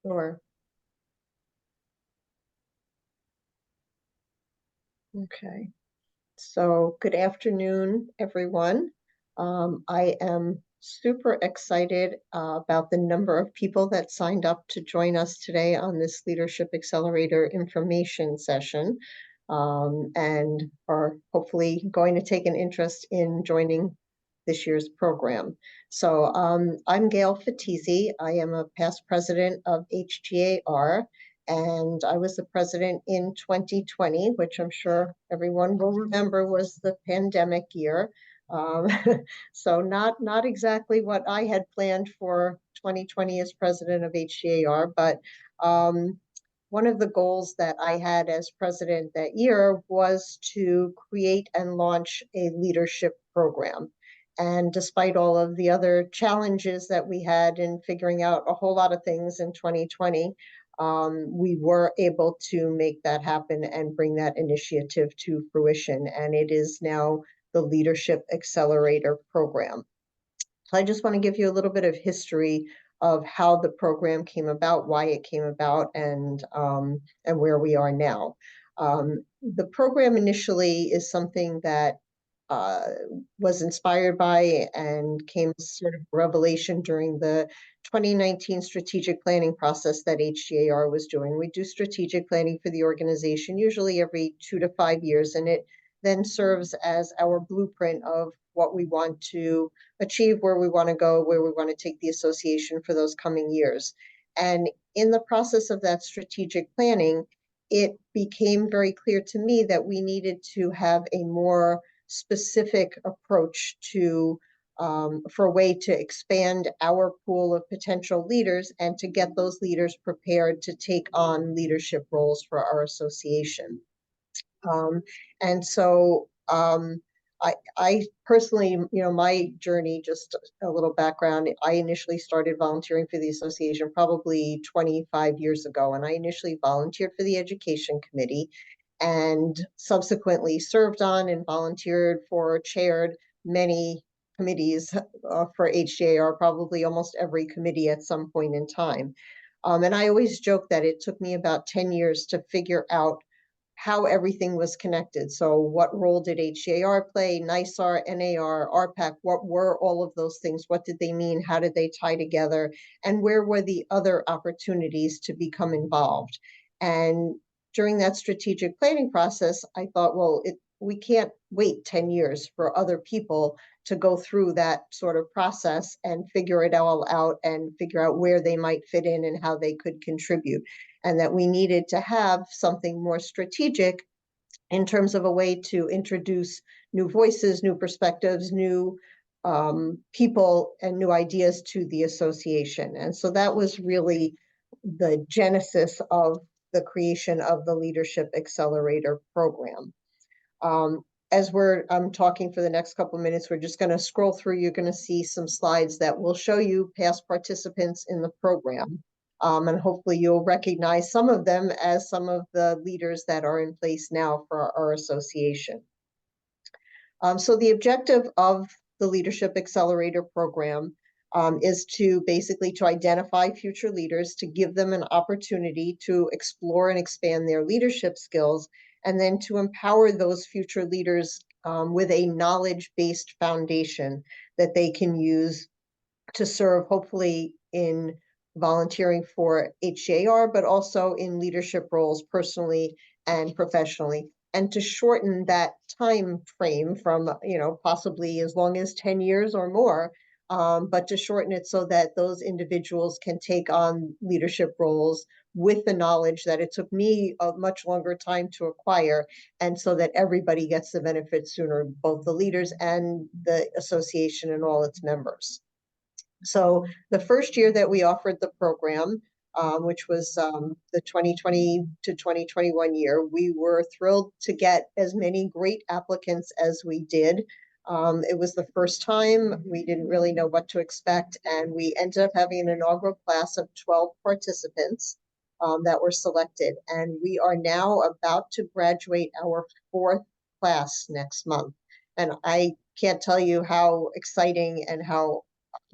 Sure. Okay. So good afternoon, everyone. I am super excited about the number of people that signed up to join us today on this Leadership Accelerator information session, and are hopefully going to take an interest in joining this year's program. So I'm Gail Fatizzi. I am a past president of HGAR, and I was the president in 2020, which I'm sure everyone will remember was the pandemic year. Um, so not exactly what I had planned for 2020 as president of HGAR, but one of the goals that I had as president that year was to create and launch a leadership program. And despite all of the other challenges that we had in figuring out a whole lot of things in 2020, we were able to make that happen and bring that initiative to fruition. And it is now the Leadership Accelerator program. So I just want to give you a little bit of history of how the program came about, why it came about, and where we are now. The program initially is something that uh, was inspired by and came as sort of revelation during the 2019 strategic planning process that HGAR was doing. We do strategic planning for the organization, usually every 2 to 5 years, and it then serves as our blueprint of what we want to achieve, where we want to go, where we want to take the association for those coming years. And in the process of that strategic planning, it became very clear to me that we needed to have a more specific approach to for a way to expand our pool of potential leaders and to get those leaders prepared to take on leadership roles for our association. Um, and so I personally, my journey, just a little background, I initially started volunteering for the association probably 25 years ago, and I initially volunteered for the education committee and subsequently served on and volunteered for, chaired many committees for HGAR, probably almost every committee at some point in time. And I always joke that it took me about 10 years to figure out how everything was connected. So what role did HGAR play, NISAR, NAR, RPAC, what were all of those things? What did they mean? How did they tie together? And where were the other opportunities to become involved? And during that strategic planning process, I thought, well, we can't wait 10 years for other people to go through that sort of process and figure it all out and figure out where they might fit in and how they could contribute. And that we needed to have something more strategic in terms of a way to introduce new voices, new perspectives, new people, and new ideas to the association. And so that was really the genesis of the creation of the Leadership Accelerator program. As I'm talking for the next couple of minutes, we're just going to scroll through. You're going to see some slides that will show you past participants in the program. And hopefully you'll recognize some of them as some of the leaders that are in place now for our association. So the objective of the Leadership Accelerator program is to basically to identify future leaders, to give them an opportunity to explore and expand their leadership skills, and then to empower those future leaders with a knowledge-based foundation that they can use to serve, hopefully in volunteering for HGAR, but also in leadership roles personally and professionally, and to shorten that time frame from, possibly as long as 10 years or more, but to shorten it so that those individuals can take on leadership roles with the knowledge that it took me a much longer time to acquire, and so that everybody gets the benefit sooner, both the leaders and the association and all its members. So the first year that we offered the program, which was the 2020 to 2021 year, we were thrilled to get as many great applicants as we did. It was the first time. We didn't really know what to expect, and we ended up having an inaugural class of 12 participants that were selected. And we are now about to graduate our 4th class next month. And I can't tell you how exciting and how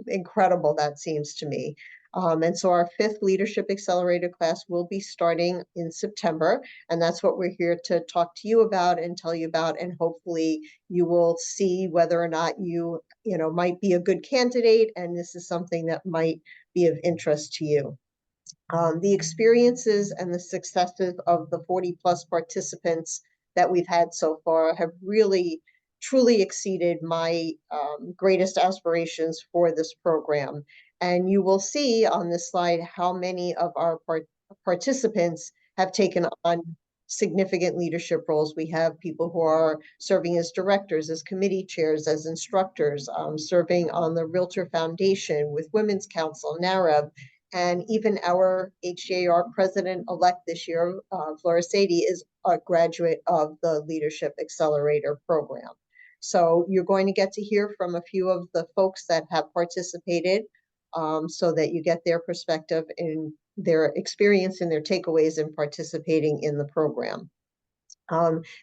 incredible that seems to me. And so our 5th Leadership Accelerator class will be starting in September, and that's what we're here to talk to you about and tell you about, and hopefully you will see whether or not you might be a good candidate, and this is something that might be of interest to you. The experiences and the successes of the 40 plus participants that we've had so far have really truly exceeded my greatest aspirations for this program. And you will see on this slide how many of our participants have taken on significant leadership roles. We have people who are serving as directors, as committee chairs, as instructors, serving on the Realtor Foundation with Women's Council, NAREB, and even our HGAR president-elect this year, Flora Sadie, is a graduate of the Leadership Accelerator program. So you're going to get to hear from a few of the folks that have participated, so that you get their perspective and their experience and their takeaways in participating in the program.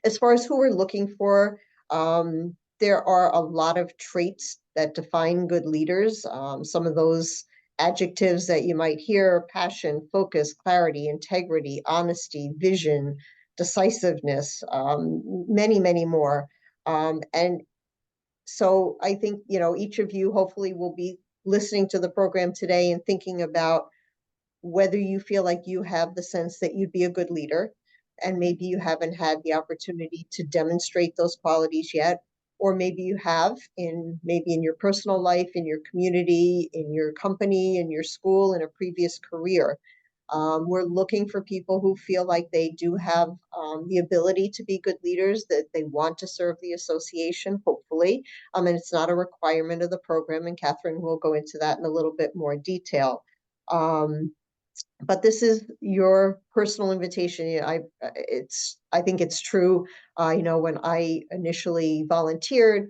As far as who we're looking for, there are a lot of traits that define good leaders. Some of those adjectives that you might hear: passion, focus, clarity, integrity, honesty, vision, decisiveness, many, many more. And so I think, each of you hopefully will be listening to the program today and thinking about whether you feel like you have the sense that you'd be a good leader, and maybe you haven't had the opportunity to demonstrate those qualities yet, or maybe you have maybe in your personal life, in your community, in your company, in your school, in a previous career. We're looking for people who feel like they do have the ability to be good leaders, that they want to serve the association, hopefully. And it's not a requirement of the program, and Catherine will go into that in a little bit more detail. But this is your personal invitation. I think it's true. When I initially volunteered,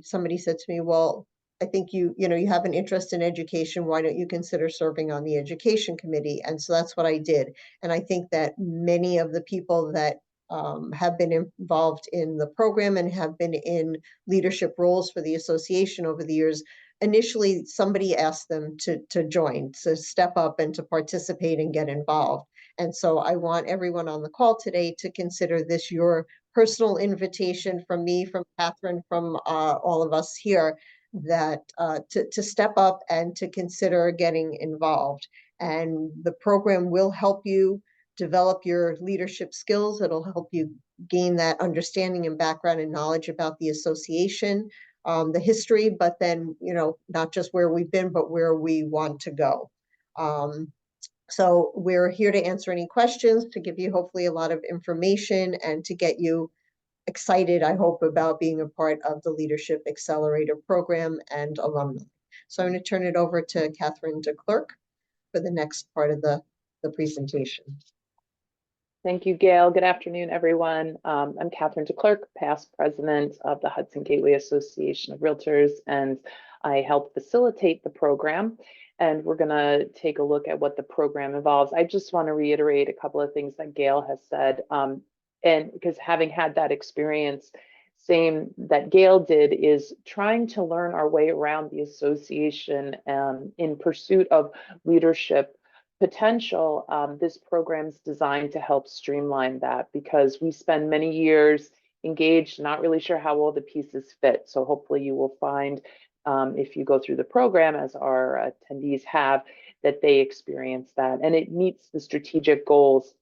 somebody said to me, "Well, I think you have an interest in education. Why don't you consider serving on the education committee?" And so that's what I did. And I think that many of the people that have been involved in the program and have been in leadership roles for the association over the years, initially somebody asked them to join, to step up and to participate and get involved. And so I want everyone on the call today to consider this your personal invitation from me, from Catherine, from all of us here, that to step up and to consider getting involved. And the program will help you develop your leadership skills. It'll help you gain that understanding and background and knowledge about the association, the history, but then, not just where we've been, but where we want to go. So we're here to answer any questions, to give you hopefully a lot of information, and to get you excited, I hope, about being a part of the Leadership Accelerator program and alumni. So I'm going to turn it over to Catherine DeClercq for the next part of the presentation. Thank you, Gail. Good afternoon, everyone. I'm Catherine DeClercq, past president of the Hudson Gateway Association of Realtors, and I help facilitate the program. And we're going to take a look at what the program involves. I just want to reiterate a couple of things that Gail has said. And because having had that experience, same that Gail did, is trying to learn our way around the association in pursuit of leadership potential. This program's designed to help streamline that, because we spend many years engaged, not really sure how all the pieces fit. So hopefully you will find, if you go through the program, as our attendees have, that they experience that. And it meets the strategic goals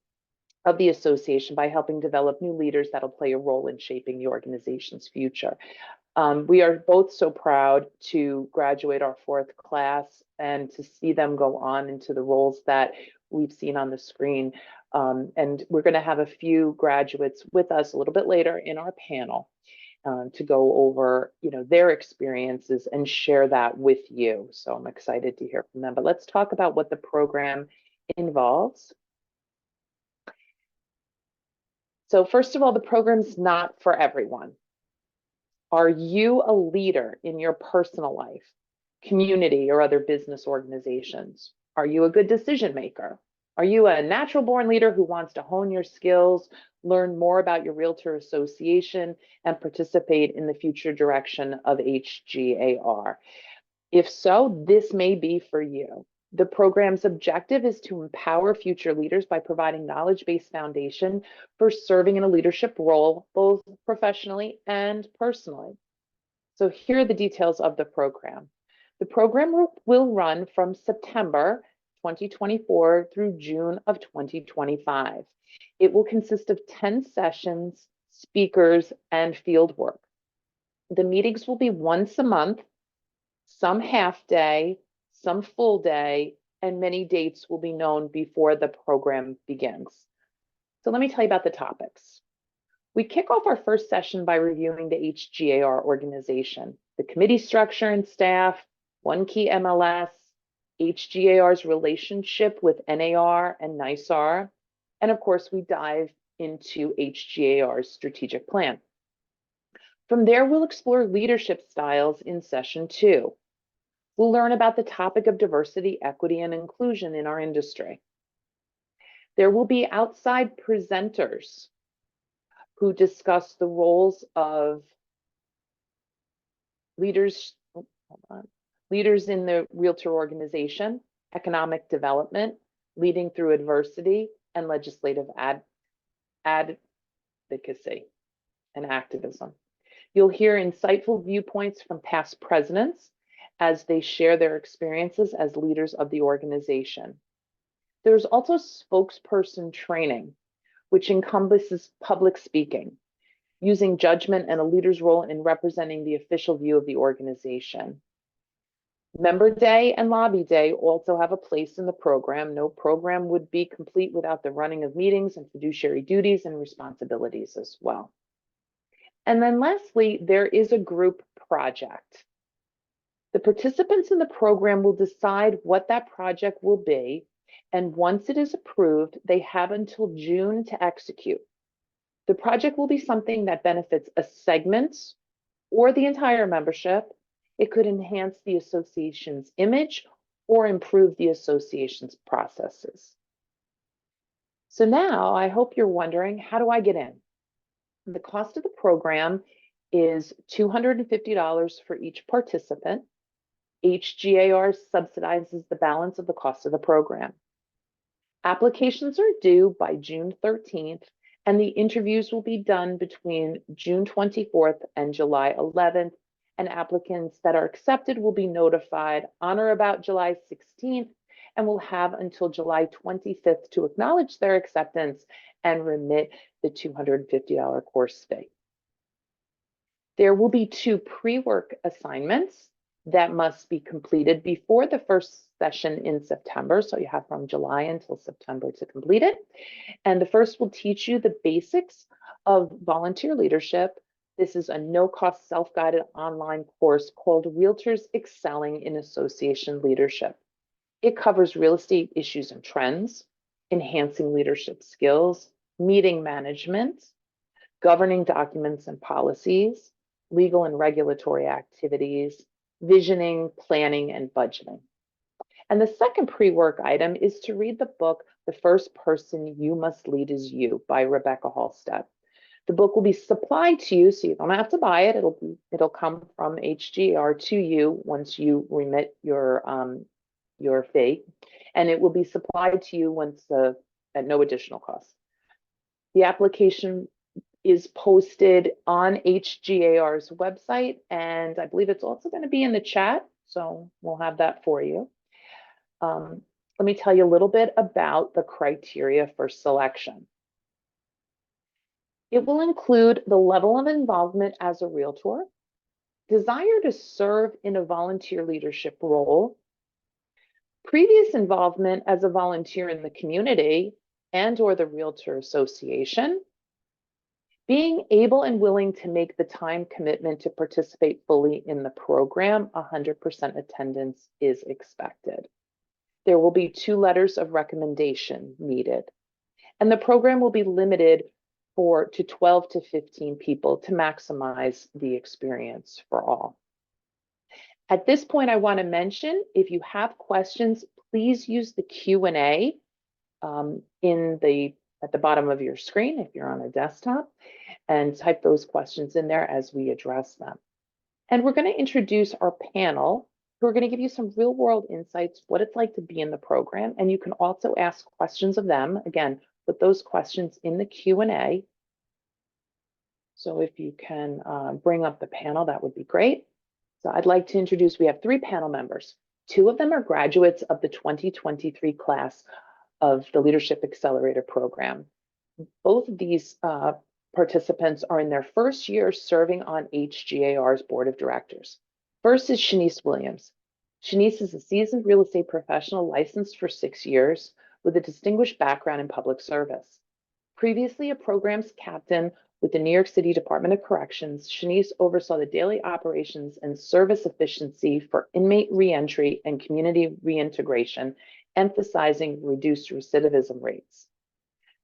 of the association by helping develop new leaders that'll play a role in shaping the organization's future. We are both so proud to graduate our 4th class and to see them go on into the roles that we've seen on the screen. And we're going to have a few graduates with us a little bit later in our panel to go over, their experiences and share that with you. So I'm excited to hear from them. But let's talk about what the program involves. So first of all, the program's not for everyone. Are you a leader in your personal life, community, or other business organizations? Are you a good decision maker? Are you a natural born leader who wants to hone your skills, learn more about your realtor association, and participate in the future direction of HGAR? If so, this may be for you. The program's objective is to empower future leaders by providing knowledge-based foundation for serving in a leadership role, both professionally and personally. So here are the details of the program. The program will run from September 2024 through June of 2025. It will consist of 10 sessions, speakers, and field work. The meetings will be once a month, some half day, some full day, and many dates will be known before the program begins. So let me tell you about the topics. We kick off our first session by reviewing the HGAR organization, the committee structure and staff, one key MLS, HGAR's relationship with NAR and NISAR, and of course, we dive into HGAR's strategic plan. From there, we'll explore leadership styles in session 2. We'll learn about the topic of diversity, equity, and inclusion in our industry. There will be outside presenters who discuss the roles of leaders in the realtor organization, economic development, leading through adversity, and legislative advocacy and activism. You'll hear insightful viewpoints from past presidents as they share their experiences as leaders of the organization. There's also spokesperson training, which encompasses public speaking, using judgment and a leader's role in representing the official view of the organization. Member Day and Lobby Day also have a place in the program. No program would be complete without the running of meetings and fiduciary duties and responsibilities as well. And then lastly, there is a group project. The participants in the program will decide what that project will be, and once it is approved, they have until June to execute. The project will be something that benefits a segment or the entire membership. It could enhance the association's image or improve the association's processes. So now I hope you're wondering, how do I get in? The cost of the program is $250 for each participant. HGAR subsidizes the balance of the cost of the program. Applications are due by June 13th, and the interviews will be done between June 24th and July 11th, and applicants that are accepted will be notified on or about July 16th and will have until July 25th to acknowledge their acceptance and remit the $250 course fee. There will be 2 pre-work assignments that must be completed before the first session in September. So you have from July until September to complete it. And the first will teach you the basics of volunteer leadership. This is a no-cost self-guided online course called Realtors Excelling in Association Leadership. It covers real estate issues and trends, enhancing leadership skills, meeting management, governing documents and policies, legal and regulatory activities, visioning, planning, and budgeting. And the second pre-work item is to read the book, The First Person You Must Lead Is You by Rebecca Halstead. The book will be supplied to you, so you don't have to buy it. It'll come from HGAR to you once you remit your fee, and it will be supplied to you once at no additional cost. The application is posted on HGAR's website, and I believe it's also going to be in the chat, so we'll have that for you. Let me tell you a little bit about the criteria for selection. It will include the level of involvement as a realtor, desire to serve in a volunteer leadership role, previous involvement as a volunteer in the community and or the Realtor Association, being able and willing to make the time commitment to participate fully in the program. 100% attendance is expected. There will be 2 letters of recommendation needed, and the program will be limited to 12 to 15 people to maximize the experience for all. At this point, I want to mention, if you have questions, please use the Q&A at the bottom of your screen if you're on a desktop, and type those questions in there as we address them. And we're going to introduce our panel, who are going to give you some real world insights, what it's like to be in the program. And you can also ask questions of them. Again, put those questions in the Q&A. So if you can bring up the panel, that would be great. So I'd like to introduce, we have 3 panel members. 2 of them are graduates of the 2023 class of the Leadership Accelerator program. Both of these participants are in their first year serving on HGAR's board of directors. First is Shanice Williams. Shanice is a seasoned real estate professional licensed for 6 years with a distinguished background in public service. Previously a programs captain with the New York City Department of Corrections, Shanice oversaw the daily operations and service efficiency for inmate reentry and community reintegration, emphasizing reduced recidivism rates.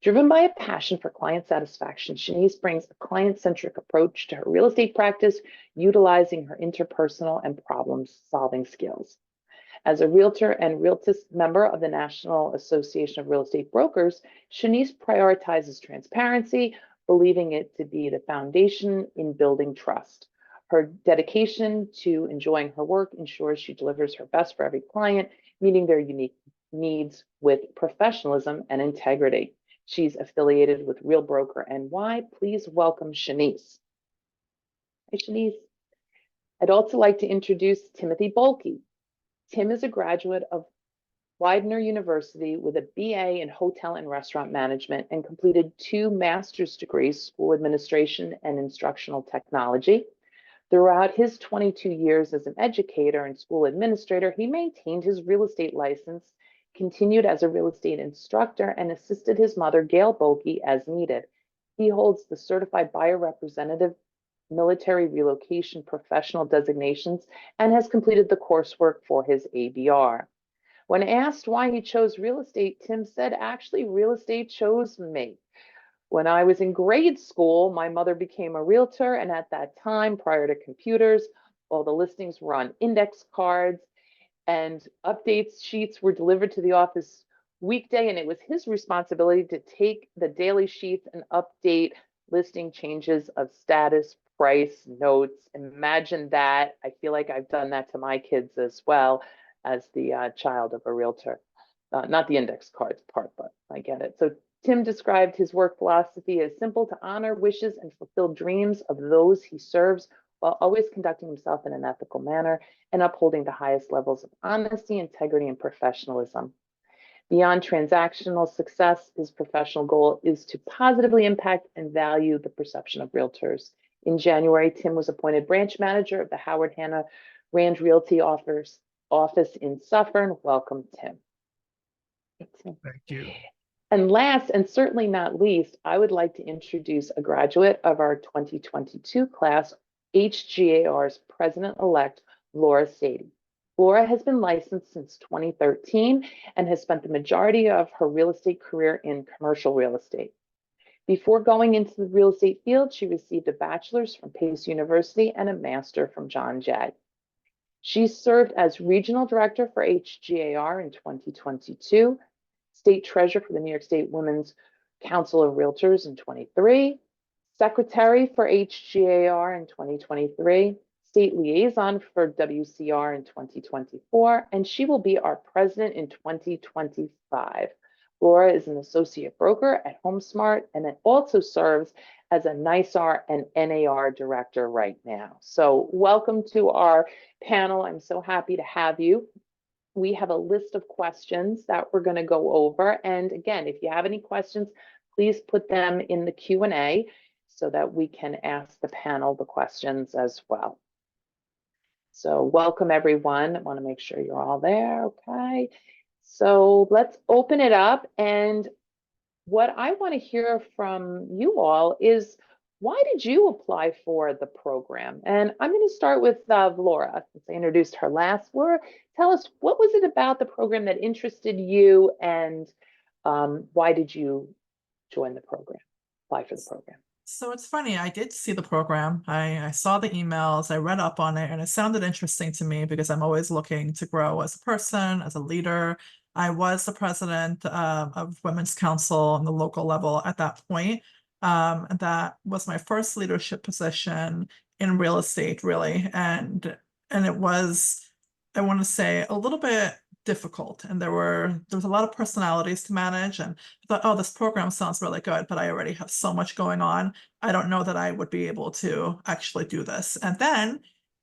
Driven by a passion for client satisfaction, Shanice brings a client-centric approach to her real estate practice, utilizing her interpersonal and problem-solving skills. As a realtor and Realtus member of the National Association of Real Estate Brokers, Shanice prioritizes transparency, believing it to be the foundation in building trust. Her dedication to enjoying her work ensures she delivers her best for every client, meeting their unique needs with professionalism and integrity. She's affiliated with Real Broker NY. Please welcome Shanice. Hi, Shanice. I'd also like to introduce Timothy Bolke. Tim is a graduate of Widener University with a BA in Hotel and Restaurant Management and completed 2 master's degrees, School Administration and Instructional Technology. Throughout his 22 years as an educator and school administrator, he maintained his real estate license, continued as a real estate instructor, and assisted his mother, Gail Bolke, as needed. He holds the Certified Buyer Representative Military Relocation Professional designations and has completed the coursework for his ABR. When asked why he chose real estate, Tim said, actually, real estate chose me. When I was in grade school, my mother became a realtor, and at that time, prior to computers, all the listings were on index cards, and updates sheets were delivered to the office weekday, and it was his responsibility to take the daily sheets and update listing changes of status, price, notes. Imagine that. I feel like I've done that to my kids as well as the child of a realtor. Not the index cards part, but I get it. So Tim described his work philosophy as simple: to honor wishes and fulfill dreams of those he serves, while always conducting himself in an ethical manner and upholding the highest levels of honesty, integrity, and professionalism. Beyond transactional success, his professional goal is to positively impact and value the perception of realtors. In January, Tim was appointed branch manager of the Howard Hanna Rand Realty office in Suffern. Welcome, Tim. Thank you. And last, and certainly not least, I would like to introduce a graduate of our 2022 class, HGAR's president-elect, Laura Sadie. Laura has been licensed since 2013 and has spent the majority of her real estate career in commercial real estate. Before going into the real estate field, she received a bachelor's from Pace University and a master from John Jay. She served as regional director for HGAR in 2022, state treasurer for the New York State Women's Council of Realtors in 23, secretary for HGAR in 2023, state liaison for WCR in 2024, and she will be our president in 2025. Laura is an associate broker at HomeSmart and then also serves as a NISAR and NAR director right now. So welcome to our panel. I'm so happy to have you. We have a list of questions that we're going to go over. And again, if you have any questions, please put them in the Q&A so that we can ask the panel the questions as well. So welcome, everyone. I want to make sure you're all there. Okay. So let's open it up. And what I want to hear from you all is, why did you apply for the program? And I'm going to start with Laura, since I introduced her last. Laura, tell us, what was it about the program that interested you, and why did you join the program, apply for the program? So it's funny, I did see the program. I saw the emails, I read up on it, and it sounded interesting to me because I'm always looking to grow as a person, as a leader. I was the president of Women's Council on the local level at that point. And that was my first leadership position in real estate, really. And it was I want to say, a little bit difficult. And there was a lot of personalities to manage. And I thought, oh, this program sounds really good, but I already have so much going on. I don't know that I would be able to actually do this. And then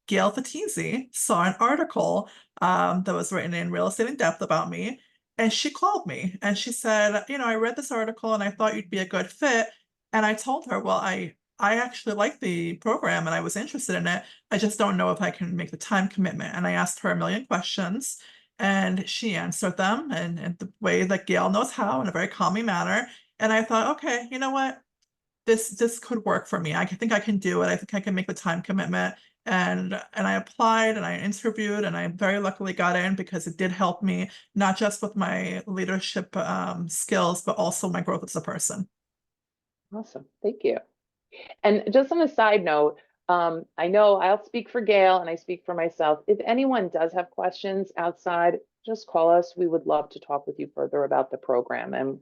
Gail Fatizzi saw an article that was written in Real Estate in Depth about me. And she called me and she said, I read this article and I thought you'd be a good fit. And I told her, well, I actually like the program and I was interested in it. I just don't know if I can make the time commitment. And I asked her a million questions and she answered them in the way that Gail knows how, in a very calming manner. And I thought, okay, you know what? This could work for me. I think I can do it. I think I can make the time commitment. And I applied and I interviewed and I very luckily got in because it did help me, not just with my leadership skills, but also my growth as a person. Awesome. Thank you. And just on a side note, I know I'll speak for Gail and I speak for myself. If anyone does have questions outside, just call us. We would love to talk with you further about the program. And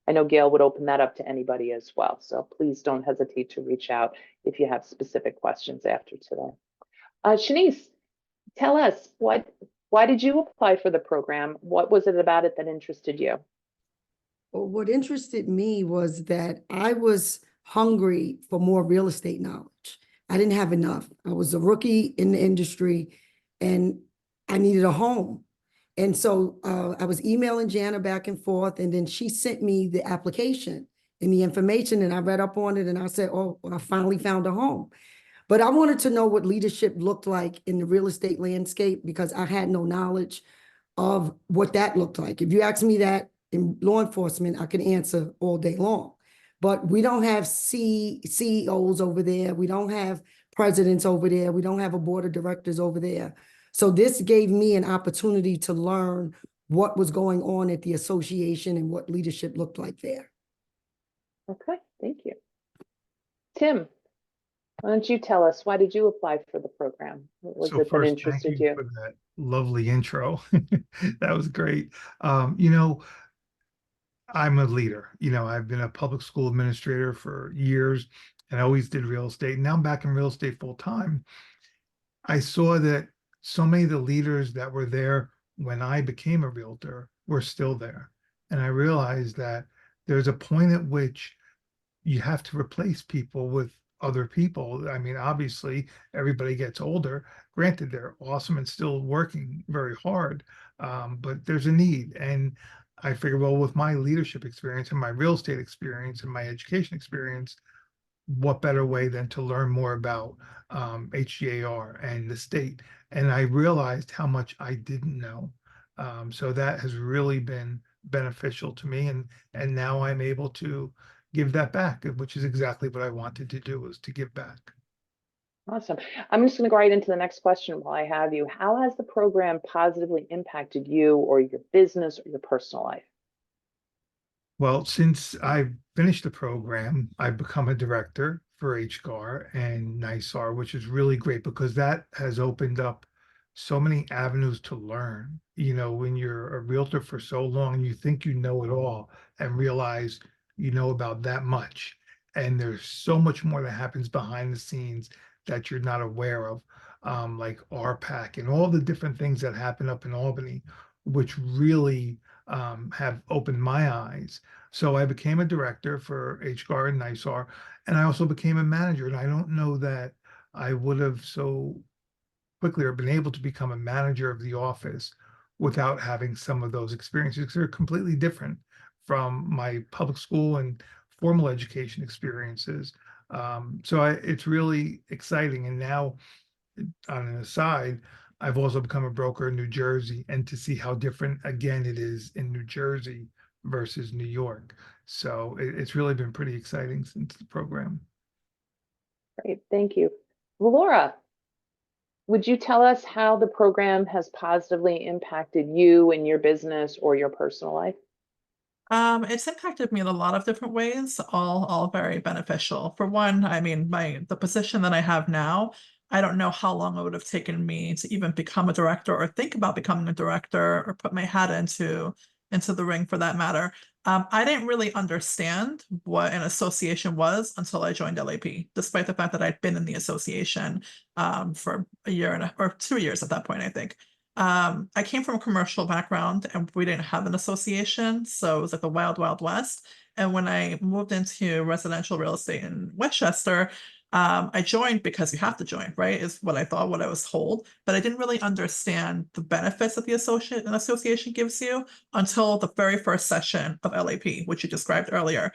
I know Gail would open that up to anybody as well. So please don't hesitate to reach out if you have specific questions after today. Shanice, tell us why did you apply for the program? What was it about it that interested you? Well, what interested me was that I was hungry for more real estate knowledge. I didn't have enough. I was a rookie in the industry and I needed a home. And so I was emailing Jana back and forth, and then she sent me the application and the information, and I read up on it and I said, oh, I finally found a home. But I wanted to know what leadership looked like in the real estate landscape because I had no knowledge of what that looked like. If you ask me that in law enforcement, I can answer all day long. But we don't have CEOs over there. We don't have presidents over there. We don't have a board of directors over there. So this gave me an opportunity to learn what was going on at the association and what leadership looked like there. Okay, thank you. Tim, why don't you tell us, why did you apply for the program? What was So it that first, thank interested you you? for that lovely intro. That was great. I'm a leader. I've been a public school administrator for years and I always did real estate. Now I'm back in real estate full time. I saw that so many of the leaders that were there when I became a realtor were still there. And I realized that there's a point at which you have to replace people with other people. I mean, obviously, everybody gets older. Granted, they're awesome and still working very hard, but there's a need. And I figured, well, with my leadership experience and my real estate experience and my education experience, what better way than to learn more about HGAR and the state? And I realized how much I didn't know. So that has really been beneficial to me. And now I'm able to give that back, which is exactly what I wanted to do, was to give back. Awesome. I'm just going to go right into the next question while I have you. How has the program positively impacted you or your business or your personal life? Well, since I've finished the program, I've become a director for HGAR and NISAR, which is really great because that has opened up so many avenues to learn. When you're a realtor for so long, you think you know it all and realize you know about that much. And there's so much more that happens behind the scenes that you're not aware of, like RPAC and all the different things that happen up in Albany, which really have opened my eyes. So I became a director for HGAR and NISAR, and I also became a manager. And I don't know that I would have so quickly or been able to become a manager of the office without having some of those experiences, because they're completely different from my public school and formal education experiences. It's really exciting. And now, on an aside, I've also become a broker in New Jersey, and to see how different again it is in New Jersey versus New York. So it's really been pretty exciting since the program. Great, thank you. Laura, would you tell us how the program has positively impacted you in your business or your personal life? It's impacted me in a lot of different ways, all very beneficial. For one, I mean, the position that I have now, I don't know how long it would have taken me to even become a director or think about becoming a director or put my hat into the ring for that matter. I didn't really understand what an association was until I joined LAP, despite the fact that I'd been in the association for a year or 2 years at that point, I think. I came from a commercial background and we didn't have an association, so it was like the wild, wild west. And when I moved into residential real estate in Westchester, I joined because you have to join, right? Is what I thought, what I was told, but I didn't really understand the benefits that an association gives you until the very first session of LAP, which you described earlier.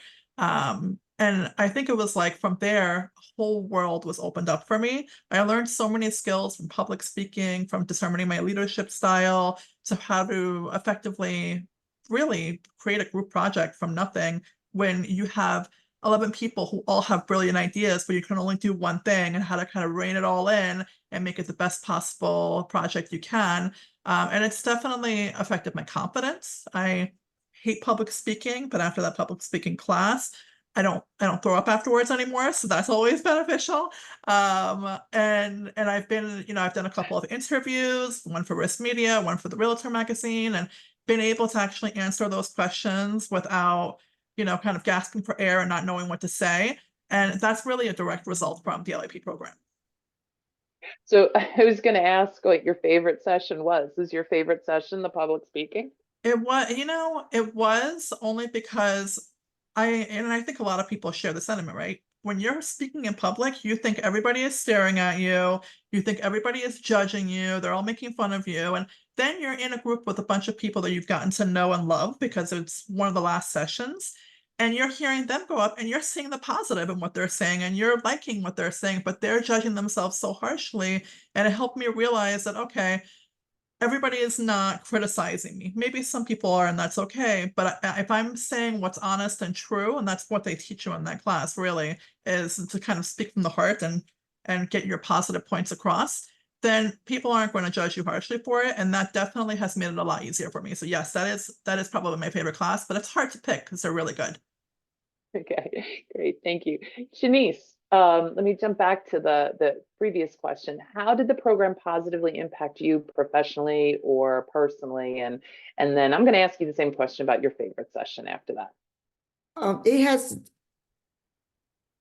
And I think it was like from there, a whole world was opened up for me. I learned so many skills from public speaking, from determining my leadership style, to how to effectively really create a group project from nothing when you have 11 people who all have brilliant ideas, but you can only do one thing, and how to kind of rein it all in and make it the best possible project you can. And it's definitely affected my confidence. I hate public speaking, but after that public speaking class, I don't throw up afterwards anymore, so that's always beneficial. And I've been, I've done a couple of interviews, one for Risk Media, one for the Realtor magazine, and been able to actually answer those questions without, kind of gasping for air and not knowing what to say. And that's really a direct result from the LAP program. So I was going to ask what your favorite session was. Is your favorite session the public speaking? It was, it was only because I think a lot of people share the sentiment, right? When you're speaking in public, you think everybody is staring at you. You think everybody is judging you. They're all making fun of you. And then you're in a group with a bunch of people that you've gotten to know and love because it's one of the last sessions. And you're hearing them go up and you're seeing the positive in what they're saying and you're liking what they're saying, but they're judging themselves so harshly. And it helped me realize that, okay, everybody is not criticizing me. Maybe some people are, and that's okay. But if I'm saying what's honest and true, and that's what they teach you in that class, really, is to kind of speak from the heart and get your positive points across, then people aren't going to judge you harshly for it. And that definitely has made it a lot easier for me. So yes, that is probably my favorite class, but it's hard to pick because they're really good. Okay, great. Thank you. Shanice, let me jump back to the previous question. How did the program positively impact you professionally or personally? And then I'm going to ask you the same question about your favorite session after that. It has,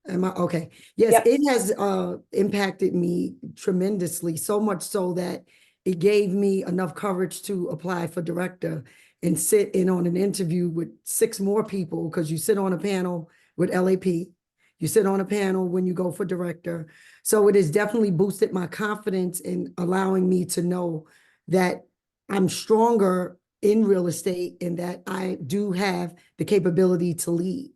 am I okay? Yes, Yep. it has impacted me tremendously, so much so that it gave me enough courage to apply for director and sit in on an interview with 6 more people, because you sit on a panel with LAP, you sit on a panel when you go for director. So it has definitely boosted my confidence in allowing me to know that I'm stronger in real estate and that I do have the capability to lead.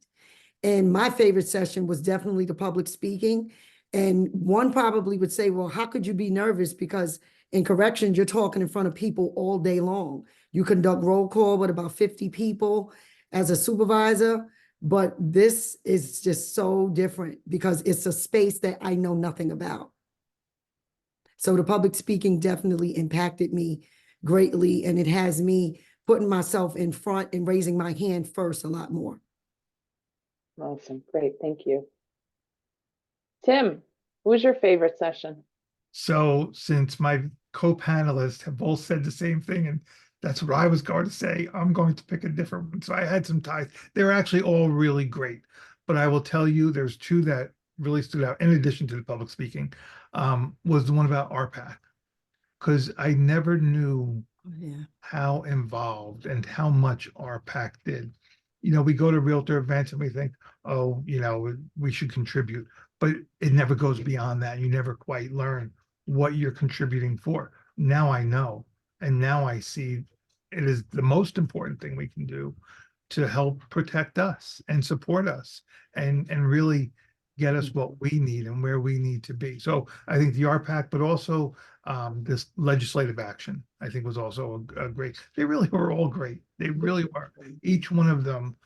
And my favorite session was definitely the public speaking. And one probably would say, well, how could you be nervous? Because in corrections, you're talking in front of people all day long. You conduct roll call with about 50 people as a supervisor. But this is just so different because it's a space that I know nothing about. So the public speaking definitely impacted me greatly. And it has me putting myself in front and raising my hand first a lot more. Awesome. Great. Thank you. Tim, who was your favorite session? So since my co-panelists have both said the same thing, and that's what I was going to say, I'm going to pick a different one. So I had some ties. They're actually all really great, but I will tell you there's 2 that really stood out in addition to the public speaking, was the one about RPAC, because I never knew how involved and how much RPAC did. We go to realtor events and we think, oh, we should contribute, but it never goes beyond that. You never quite learn what you're contributing for. Now I know, and now I see it is the most important thing we can do to help protect us and support us and really get us what we need and where we need to be. So I think the RPAC, but also this legislative action, I think was also a great, they really were all great. They really were. Each one of them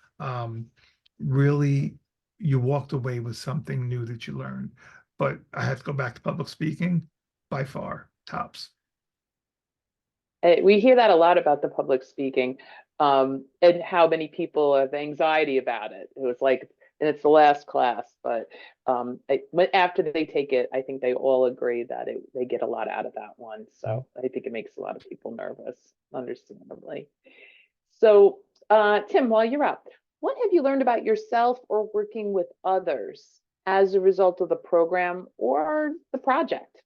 really, you walked away with something new that you learned. But I have to go back to public speaking, by far, tops. We hear that a lot about the public speaking, and how many people have anxiety about it. It was like, and it's the last class, but after they take it, I think they all agree that they get a lot out of that one. So I think it makes a lot of people nervous, understandably. So Tim, while you're up, what have you learned about yourself or working with others as a result of the program or the project?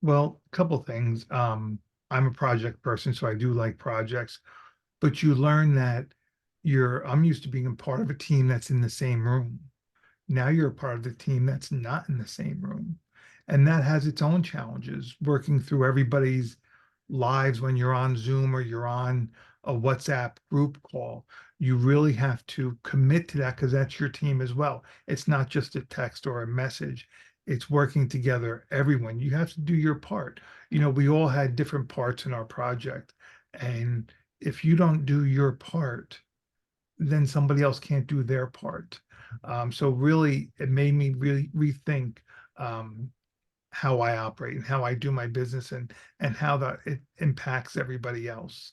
Well, a couple things. I'm a project person, so I do like projects, but you learn that I'm used to being a part of a team that's in the same room. Now you're a part of the team that's not in the same room. And that has its own challenges, working through everybody's lives when you're on Zoom or you're on a WhatsApp group call. You really have to commit to that because that's your team as well. It's not just a text or a message. It's working together, everyone. You have to do your part. We all had different parts in our project. And if you don't do your part, then somebody else can't do their part. So really, it made me really rethink how I operate and how I do my business and how that it impacts everybody else,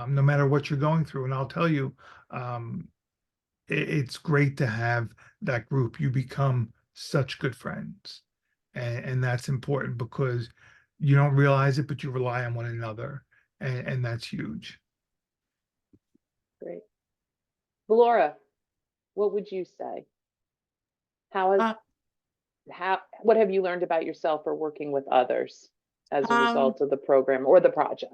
no matter what you're going through. And I'll tell you, it's great to have that group. You become such good friends, and that's important because you don't realize it, but you rely on one another, and that's huge. Great. Laura, what would you say? Uh, What have you learned about yourself or working with others as a Um, result of the program or the project?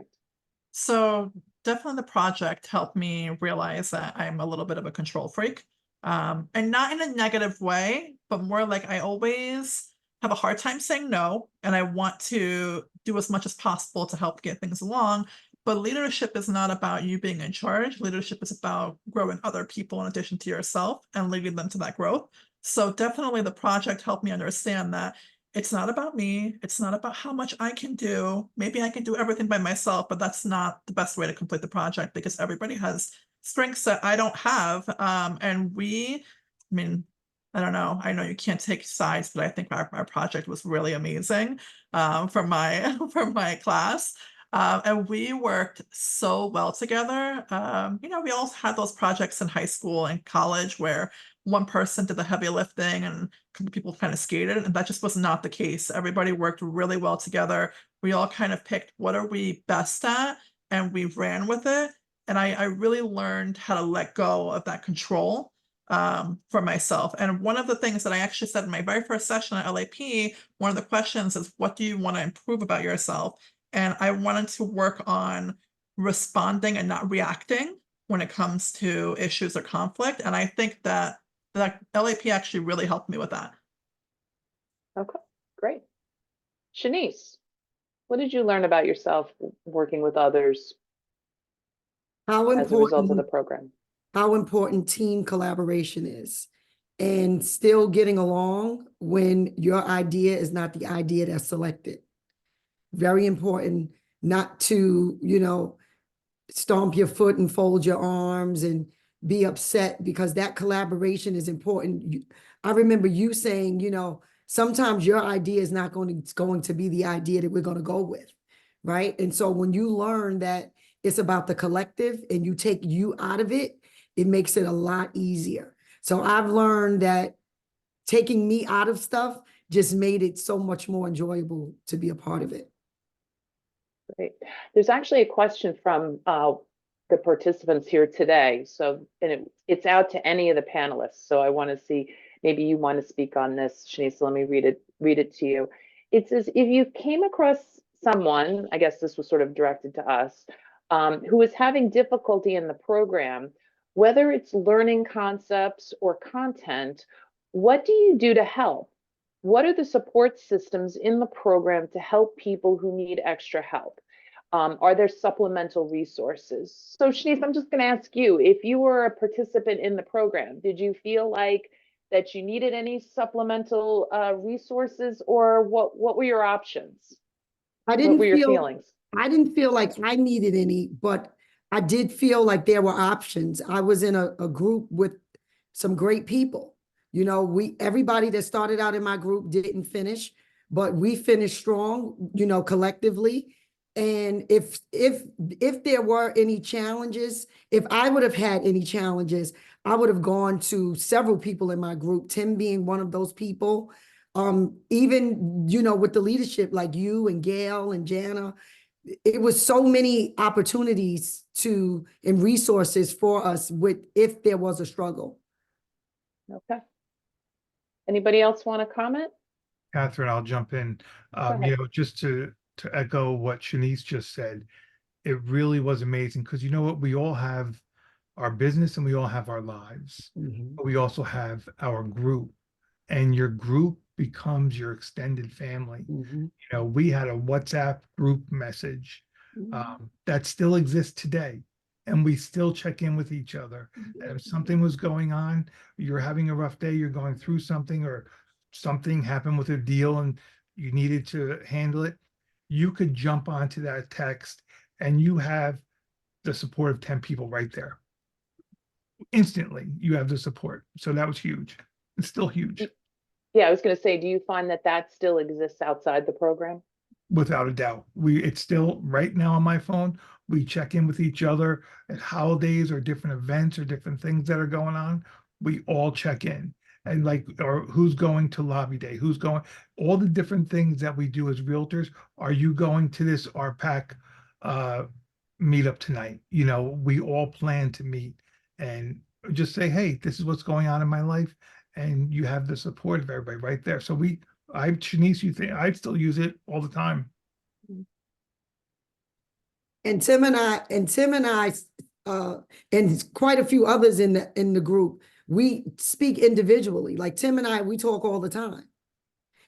So definitely the project helped me realize that I'm a little bit of a control freak. And not in a negative way, but more like I always have a hard time saying no, and I want to do as much as possible to help get things along. But leadership is not about you being in charge. Leadership is about growing other people in addition to yourself and leading them to that growth. So definitely the project helped me understand that it's not about me. It's not about how much I can do. Maybe I can do everything by myself, but that's not the best way to complete the project because everybody has strengths that I don't have. I mean, I don't know. I know you can't take sides, but I think our project was really amazing from my from my class. And we worked so well together. We all had those projects in high school and college where one person did the heavy lifting and people kind of skated, and that just was not the case. Everybody worked really well together. We all kind of picked what are we best at, and we ran with it. And I really learned how to let go of that control for myself. And one of the things that I actually said in my very first session at LAP, one of the questions is, what do you want to improve about yourself? And I wanted to work on responding and not reacting when it comes to issues or conflict. And I think that LAP actually really helped me with that. Okay, great. Shanice, what did you learn about yourself working with others How as a result of the important, program? how important team collaboration is, and still getting along when your idea is not the idea that's selected. Very important not to, stomp your foot and fold your arms and be upset, because that collaboration is important. I remember you saying, sometimes your idea is not going to be the idea that we're going to go with, right? And so when you learn that it's about the collective and you take you out of it, it makes it a lot easier. So I've learned that taking me out of stuff just made it so much more enjoyable to be a part of it. Great. There's actually a question from the participants here today. So, and it's out to any of the panelists. So I want to see, maybe you want to speak on this, Shanice. So let me read it to you. It says, if you came across someone, I guess this was sort of directed to us, who is having difficulty in the program, whether it's learning concepts or content, what do you do to help? What are the support systems in the program to help people who need extra help? Are there supplemental resources? So Shanice, I'm just going to ask you, if you were a participant in the program, did you feel like that you needed any supplemental resources, or what were your options? What were your feelings? I didn't feel like I needed any, but I did feel like there were options. I was in a group with some great people. Everybody that started out in my group didn't finish, but we finished strong, collectively. And if there were any challenges, if I would have had any challenges, I would have gone to several people in my group, Tim being one of those people. Even, with the leadership like you and Gail and Jana, it was so many opportunities and resources for us if there was a struggle. Okay. Anybody else want to comment? Catherine, I'll jump in. Go ahead. Just to to echo what Shanice just said, it really was amazing because you know what? We all have our business and we all have our lives, but we also have our group, and your group becomes your extended family. You know, we had a WhatsApp group message that still exists today, and we still check in with each other. And if something was going on, you're having a rough day, you're going through something, or something happened with a deal and you needed to handle it, you could jump onto that text and you have the support of 10 people right there. Instantly, you have the support. So that was huge. It's still huge. Yeah, I was going to say, do you find that that still exists outside the program? Without a doubt. It's still right now on my phone. We check in with each other at holidays or different events or different things that are going on. We all check in. And like, or who's going to lobby day? Who's going, all the different things that we do as realtors. Are you going to this RPAC meetup tonight? You know, we all plan to meet and just say, hey, this is what's going on in my life. And you have the support of everybody right there. So Shanice, you think I still use it all the time. And Tim and I, and quite a few others in the group, we speak individually. Like Tim and I, we talk all the time.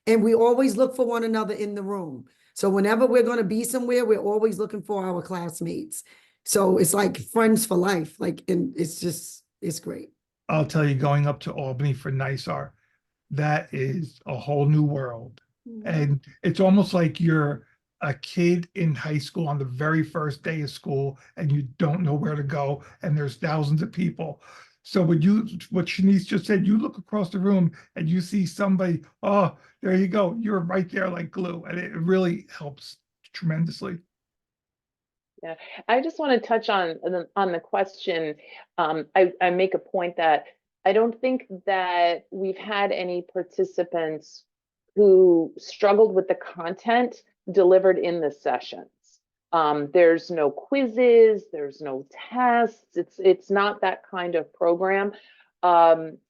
And we always look for one another in the room. So whenever we're going to be somewhere, we're always looking for our classmates. So it's like friends for life. Like, and it's great. I'll tell you, going up to Albany for NYSAR, that is a whole new world. And it's almost like you're a kid in high school on the very first day of school and you don't know where to go and there's thousands of people. So what Shanice just said, you look across the room and you see somebody, oh, there you go. You're right there like glue. And it really helps tremendously. Yeah, I just want to touch on the question. I make a point that I don't think that we've had any participants who struggled with the content delivered in the sessions. There's no quizzes, there's no tests. It's not that kind of program.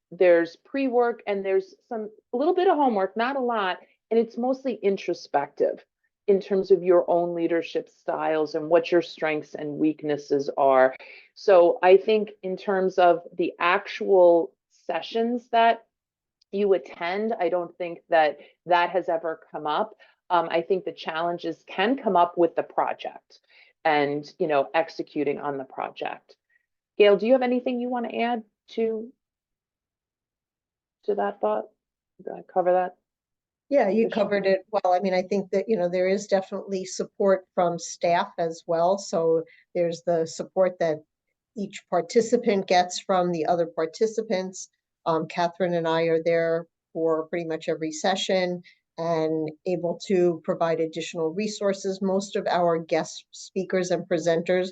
There's pre-work and there's a little bit of homework, not a lot, and it's mostly introspective in terms of your own leadership styles and what your strengths and weaknesses are. So I think in terms of the actual sessions that you attend, I don't think that has ever come up. I think the challenges can come up with the project and, you know, executing on the project. Gail, do you have anything you want to add to that thought? Did I cover that? Yeah, you covered it well. I mean, I think that, you know, there is definitely support from staff as well. So there's the support that each participant gets from the other participants. Catherine and I are there for pretty much every session and able to provide additional resources. Most of our guest speakers and presenters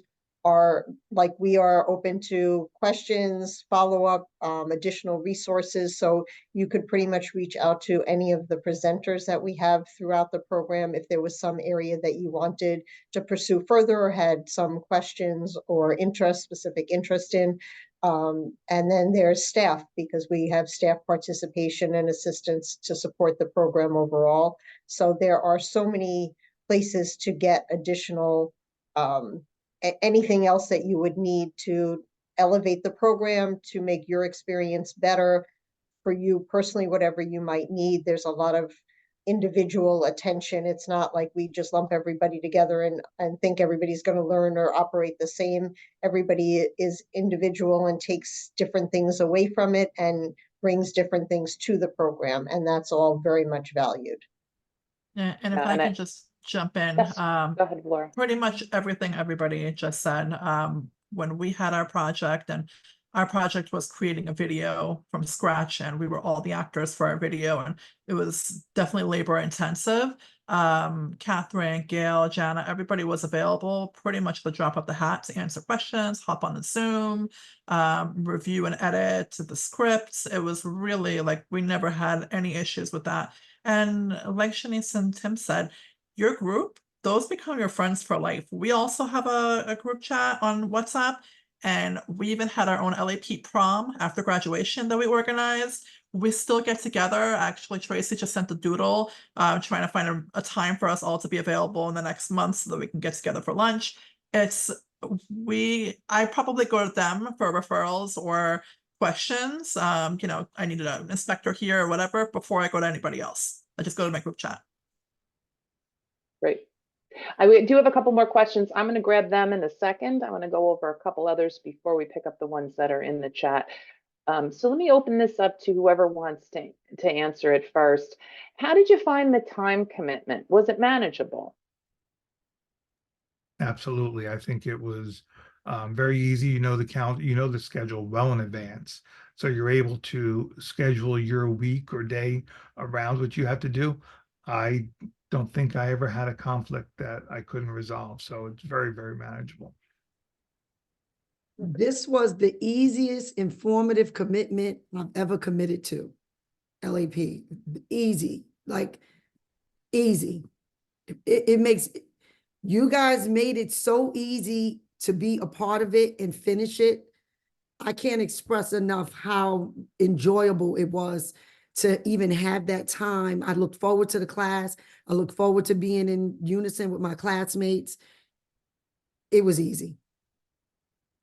are like, we are open to questions, follow-up, additional resources. So you could pretty much reach out to any of the presenters that we have throughout the program if there was some area that you wanted to pursue further or had some questions or specific interest in. And then there's staff, because we have staff participation and assistance to support the program overall. So there are so many places to get additional anything else that you would need to elevate the program, to make your experience better for you personally, whatever you might need. There's a lot of individual attention. It's not like we just lump everybody together and think everybody's going to learn or operate the same. Everybody is individual and takes different things away from it and brings different things to the program. And that's all very much valued. Yeah, and if I can just jump in, yes, go ahead, Laura. pretty much everything everybody just said. When we had our project, and our project was creating a video from scratch, and we were all the actors for our video, and it was definitely labor intensive. Catherine, Gail, Jana, everybody was available pretty much the drop of the hat to answer questions, hop on the Zoom, review and edit the scripts. It was really like, we never had any issues with that. And like Shanice and Tim said, your group, those become your friends for life. We also have a group chat on WhatsApp, and we even had our own LAP prom after graduation that we organized, we still get together. Actually, Tracy just sent the doodle, trying to find a time for us all to be available in the next month so that we can get together for lunch. I probably go to them for referrals or questions. I needed an inspector here or whatever before I go to anybody else. I just go to my group chat. Great. We do have a couple more questions. I'm going to grab them in a second. I want to go over a couple others before we pick up the ones that are in the chat. So let me open this up to whoever wants to answer it first. How did you find the time commitment? Was it manageable? Absolutely. I think it was very easy. You know the schedule well in advance. So you're able to schedule your week or day around what you have to do. I don't think I ever had a conflict that I couldn't resolve. So it's very, very manageable. This was the easiest informative commitment I've ever committed to. LAP. Easy. Like easy. It makes, you guys made it so easy to be a part of it and finish it. I can't express enough how enjoyable it was to even have that time. I look forward to the class. I look forward to being in unison with my classmates. It was easy.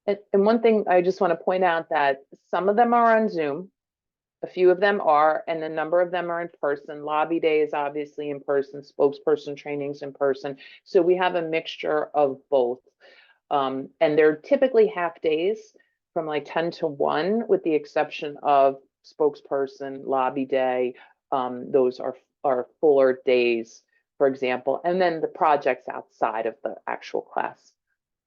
And one thing I just want to point out that some of them are on Zoom, a few of them are, and a number of them are in person. Lobby day is obviously in person, spokesperson trainings in person. So we have a mixture of both. And they're typically half days from like 10 to 1, with the exception of spokesperson, lobby day. Those are fuller days, for example, and then the projects outside of the actual class.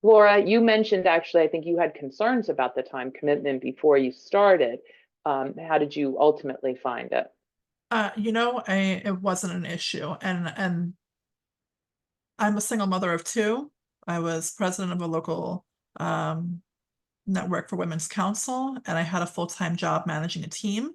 Laura, you mentioned actually, I think you had concerns about the time commitment before you started. How did you ultimately find it? It wasn't an issue, and I'm a single mother of 2. I was president of a local network for Women's Council, and I had a full-time job managing a team.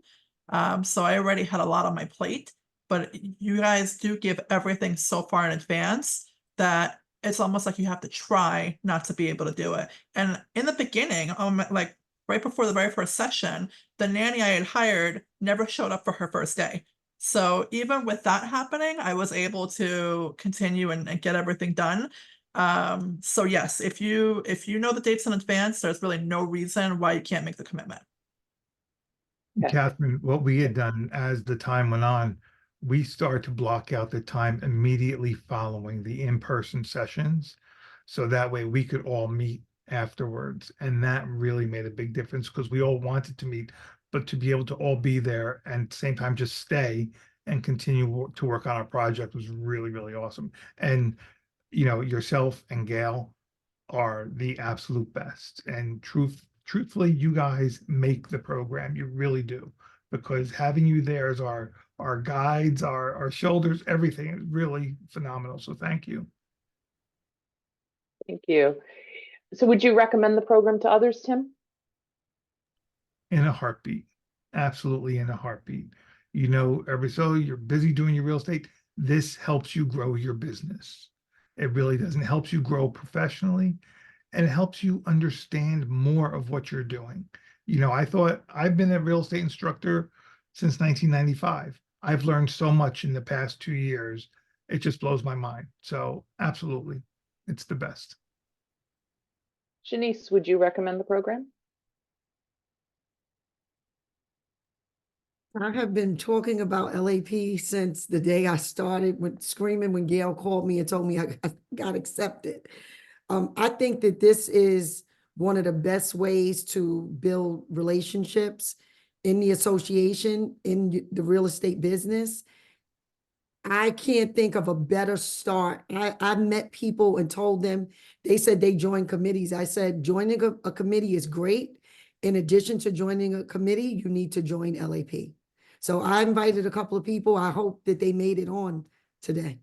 So I already had a lot on my plate, but you guys do give everything so far in advance that it's almost like you have to try not to be able to do it. And in the beginning, like right before the very first session, the nanny I had hired never showed up for her first day. So even with that happening, I was able to continue and get everything done. So yes, if you know the dates in advance, there's really no reason why you can't make the commitment. Okay. Catherine, what we had done as the time went on, we started to block out the time immediately following the in-person sessions. So that way we could all meet afterwards. And that really made a big difference because we all wanted to meet, but to be able to all be there and at the same time just stay and continue to work on our project was really, really awesome. And, yourself and Gail are the absolute best. And truthfully, you guys make the program. You really do. Because having you there as our guides, our shoulders, everything is really phenomenal. So thank you. Thank you. So would you recommend the program to others, Tim? In a heartbeat. Absolutely in a heartbeat. Every so you're busy doing your real estate. This helps you grow your business. It really does. It helps you grow professionally. And it helps you understand more of what you're doing. I thought I've been a real estate instructor since 1995. I've learned so much in the past 2 years. It just blows my mind. So absolutely, it's the best. Shanice, would you recommend the program? I have been talking about LAP since the day I started screaming when Gail called me and told me I got accepted. I think that this is one of the best ways to build relationships in the association, in the real estate business. I can't think of a better start. I've met people and told them, they said they joined committees. I said, joining a committee is great. In addition to joining a committee, you need to join LAP. So I invited a couple of people. I hope that they made it on today.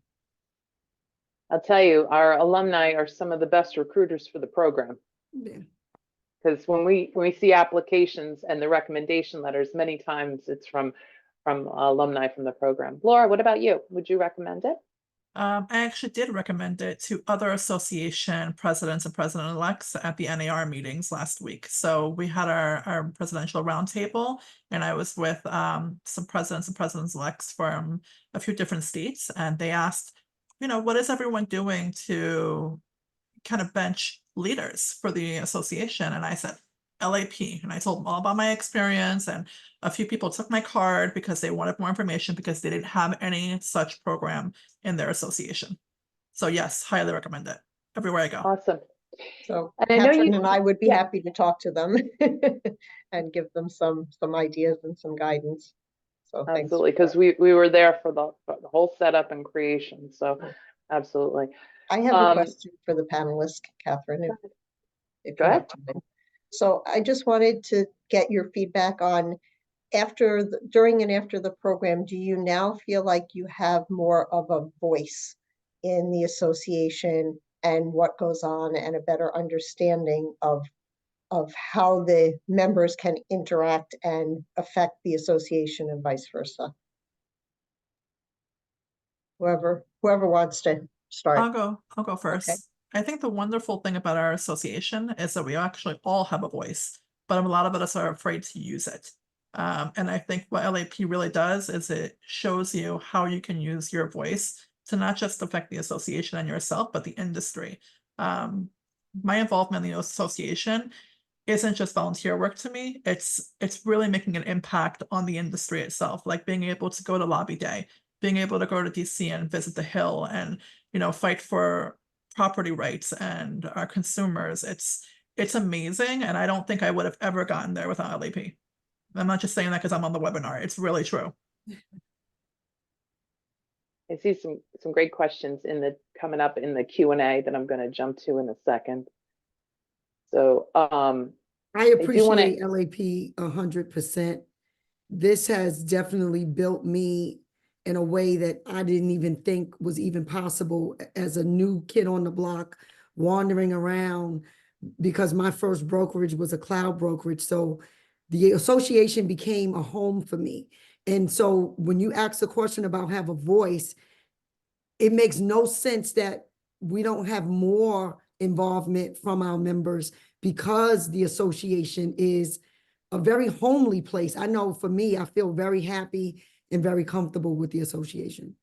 I'll tell you, our alumni are some of the best recruiters for the program. Yeah. Because when we see applications and the recommendation letters, many times it's from alumni from the program. Laura, what about you? Would you recommend it? I actually did recommend it to other association presidents and president-elects at the NAR meetings last week. So we had our presidential roundtable, and I was with some presidents and presidents-elects from a few different states, and they asked, what is everyone doing to kind of bench leaders for the association? And I said, LAP. And I told them all about my experience, and a few people took my card because they wanted more information because they didn't have any such program in their association. So yes, highly recommend it everywhere I go. Awesome. So And I know Catherine you, and I would be yeah. happy to talk to them and give them some ideas and some guidance. So thanks. Absolutely, because we were there for the whole setup and creation. So absolutely. I have a question for the panelists, Catherine, if Go you ahead. have time. So I just wanted to get your feedback on during and after the program, do you now feel like you have more of a voice in the association and what goes on, and a better understanding of how the members can interact and affect the association and vice versa? Whoever wants to start. I'll go first. I think the wonderful thing about our association is that we actually all have a voice, but a lot of us are afraid to use it. And I think what LAP really does is it shows you how you can use your voice to not just affect the association and yourself, but the industry. My involvement in the association isn't just volunteer work to me. It's really making an impact on the industry itself, like being able to go to lobby day, being able to go to DC and visit the Hill and fight for property rights and our consumers. It's amazing, and I don't think I would have ever gotten there without LAP. I'm not just saying that because I'm on the webinar. It's really true. I see some great questions coming up in the Q&A that I'm going to jump to in a second. So I appreciate LAP 100%. This has definitely built me in a way that I didn't even think was even possible as a new kid on the block, wandering around, because my first brokerage was a cloud brokerage. So the association became a home for me. And so when you ask the question about have a voice, it makes no sense that we don't have more involvement from our members, because the association is a very homely place. I know for me, I feel very happy and very comfortable with the association.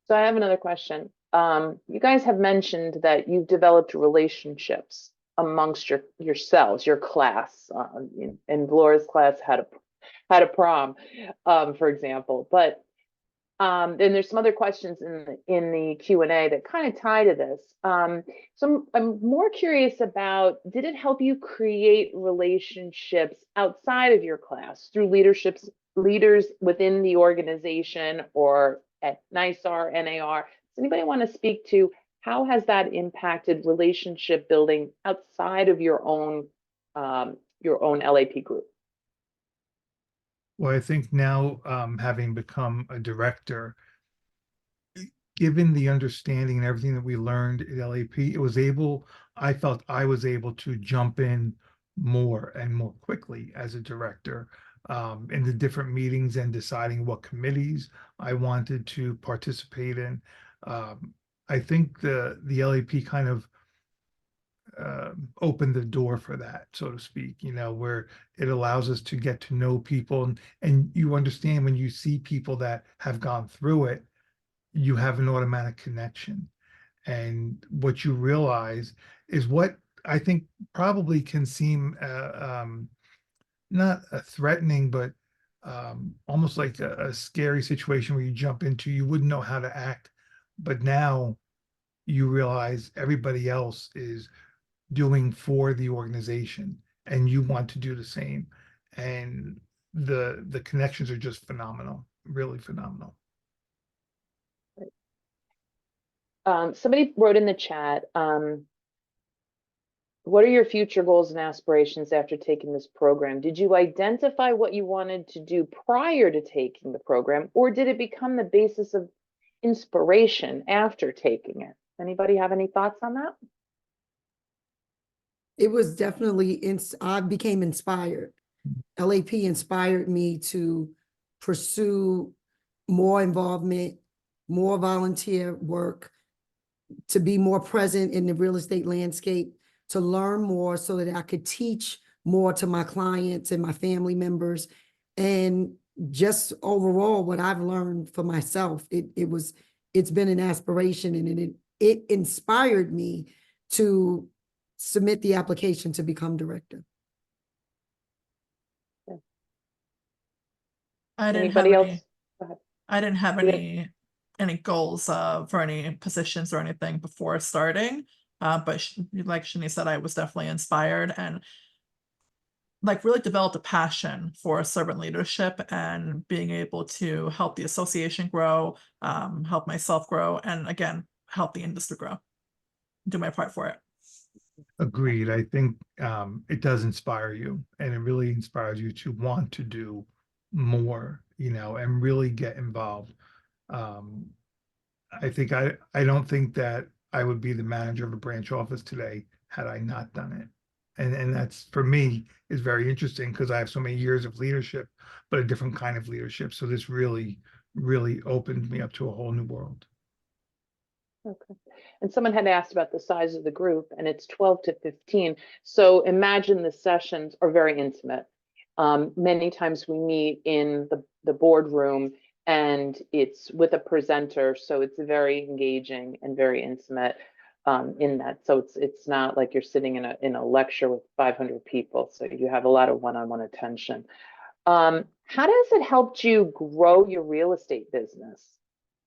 So I have another question. You guys have mentioned that you've developed relationships amongst yourselves, your class. And Laura's class had a prom, for example. But and there's some other questions in the Q&A that kind of tie to this. So I'm more curious about, did it help you create relationships outside of your class through leaders within the organization or at NYSAR, NAR? Does anybody want to speak to how has that impacted relationship building outside of your own LAP group? Well, I think now, having become a director, given the understanding and everything that we learned at LAP, I felt I was able to jump in more and more quickly as a director in the different meetings and deciding what committees I wanted to participate in. I think the LAP kind of opened the door for that, so to speak, where it allows us to get to know people, and you understand when you see people that have gone through it, you have an automatic connection. And what you realize is what I think probably can seem not a threatening, but almost like a scary situation where you jump into, you wouldn't know how to act. But now you realize everybody else is doing for the organization and you want to do the same. And the connections are just phenomenal, really phenomenal. Somebody wrote in the chat, what are your future goals and aspirations after taking this program? Did you identify what you wanted to do prior to taking the program, or did it become the basis of inspiration after taking it? Anybody have any thoughts on that? It was definitely, I became inspired. LAP inspired me to pursue more involvement, more volunteer work, to be more present in the real estate landscape, to learn more so that I could teach more to my clients and my family members. And just overall, what I've learned for myself, it's been an aspiration, and it inspired me to submit the application to become director. I didn't have Anybody else? any, Go ahead. I didn't have You didn't- any goals for any positions or anything before starting. But like Shani said, I was definitely inspired and like really developed a passion for servant leadership and being able to help the association grow, help myself grow, and again, help the industry grow. Do my part for it. Agreed. I think it does inspire you, and it really inspires you to want to do more, and really get involved. Um, I think I don't think that I would be the manager of a branch office today had I not done it. And that's, for me, is very interesting because I have so many years of leadership, but a different kind of leadership. So this really, really opened me up to a whole new world. Okay. And someone had asked about the size of the group, and it's 12 to 15. So imagine the sessions are very intimate. Many times we meet in the boardroom, and it's with a presenter, so it's very engaging and very intimate in that. So it's not like you're sitting in a lecture with 500 people. So you have a lot of one-on-one attention. How does it help you grow your real estate business?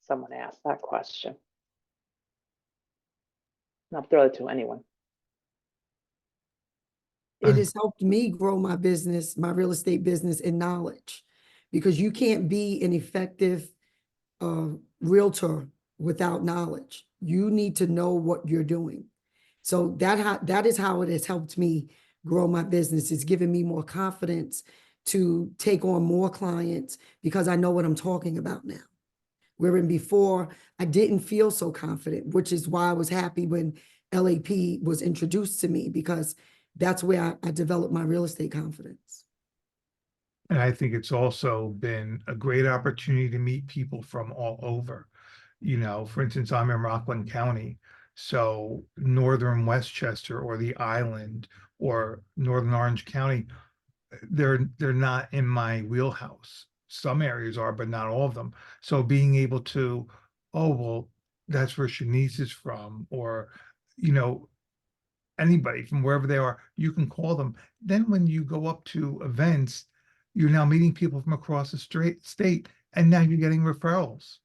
Someone asked that question. Not throw it to anyone. It has helped me grow my business, my real estate business, in knowledge, because you can't be an effective realtor without knowledge. You need to know what you're doing. So that is how it has helped me grow my business. It's given me more confidence to take on more clients because I know what I'm talking about now. Wherein before I didn't feel so confident, which is why I was happy when LAP was introduced to me, because that's where I developed my real estate confidence. And I think it's also been a great opportunity to meet people from all over. For instance, I'm in Rockland County, so northern Westchester or the island or northern Orange County, they're not in my wheelhouse. Some areas are, but not all of them. So being able to, oh, well, that's where Shanice is from, or, anybody from wherever they are, you can call them. Then when you go up to events, you're now meeting people from across the state, and now you're getting referrals.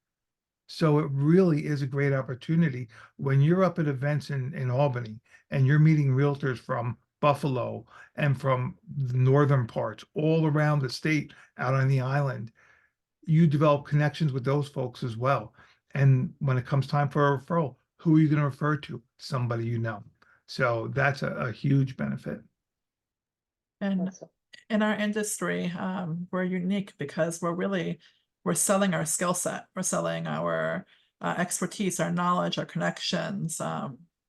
So it really is a great opportunity when you're up at events in Albany and you're meeting realtors from Buffalo and from the northern parts, all around the state, out on the island. You develop connections with those folks as well. And when it comes time for a referral, who are you going to refer to? Somebody you know. So that's a huge benefit. And Awesome. in our industry, we're unique because we're selling our skill set. We're selling our expertise, our knowledge, our connections.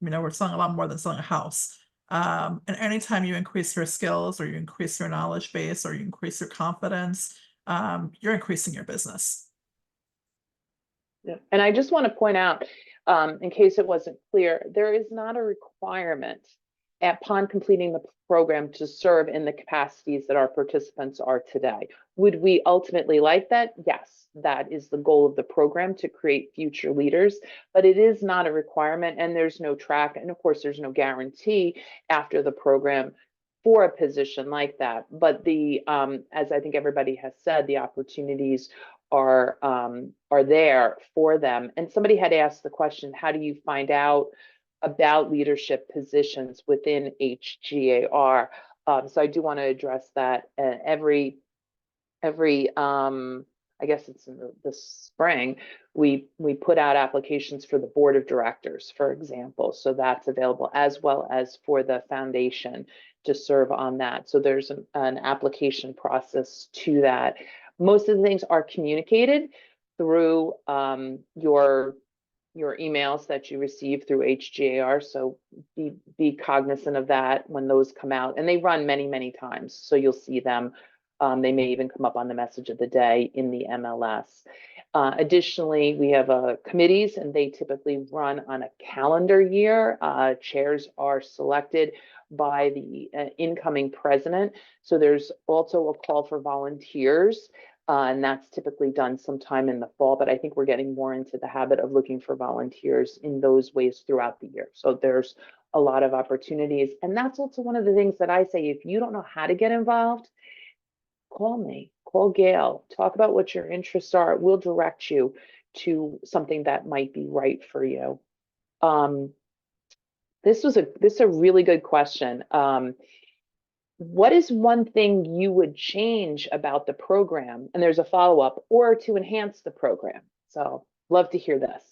We're selling a lot more than selling a house. And anytime you increase your skills or you increase your knowledge base or you increase your confidence, you're increasing your business. Yeah. And I just want to point out, in case it wasn't clear, there is not a requirement upon completing the program to serve in the capacities that our participants are today. Would we ultimately like that? Yes, that is the goal of the program, to create future leaders, but it is not a requirement, and there's no track. And of course, there's no guarantee after the program for a position like that. But as I think everybody has said, the opportunities are there for them. And somebody had asked the question, how do you find out about leadership positions within HGAR? So I do want to address that. Every I guess it's in the spring, we put out applications for the board of directors, for example. So that's available, as well as for the foundation to serve on that. So there's an application process to that. Most of the things are communicated through your emails that you receive through HGAR. So be cognizant of that when those come out, and they run many times. So you'll see them. They may even come up on the message of the day in the MLS. Additionally, we have committees, and they typically run on a calendar year. Chairs are selected by the incoming president. So there's also a call for volunteers, and that's typically done sometime in the fall. But I think we're getting more into the habit of looking for volunteers in those ways throughout the year. So there's a lot of opportunities. And that's also one of the things that I say, if you don't know how to get involved, call me, call Gail, talk about what your interests are. We'll direct you to something that might be right for you. This is a really good question. What is one thing you would change about the program? And there's a follow-up, or to enhance the program. So love to hear this.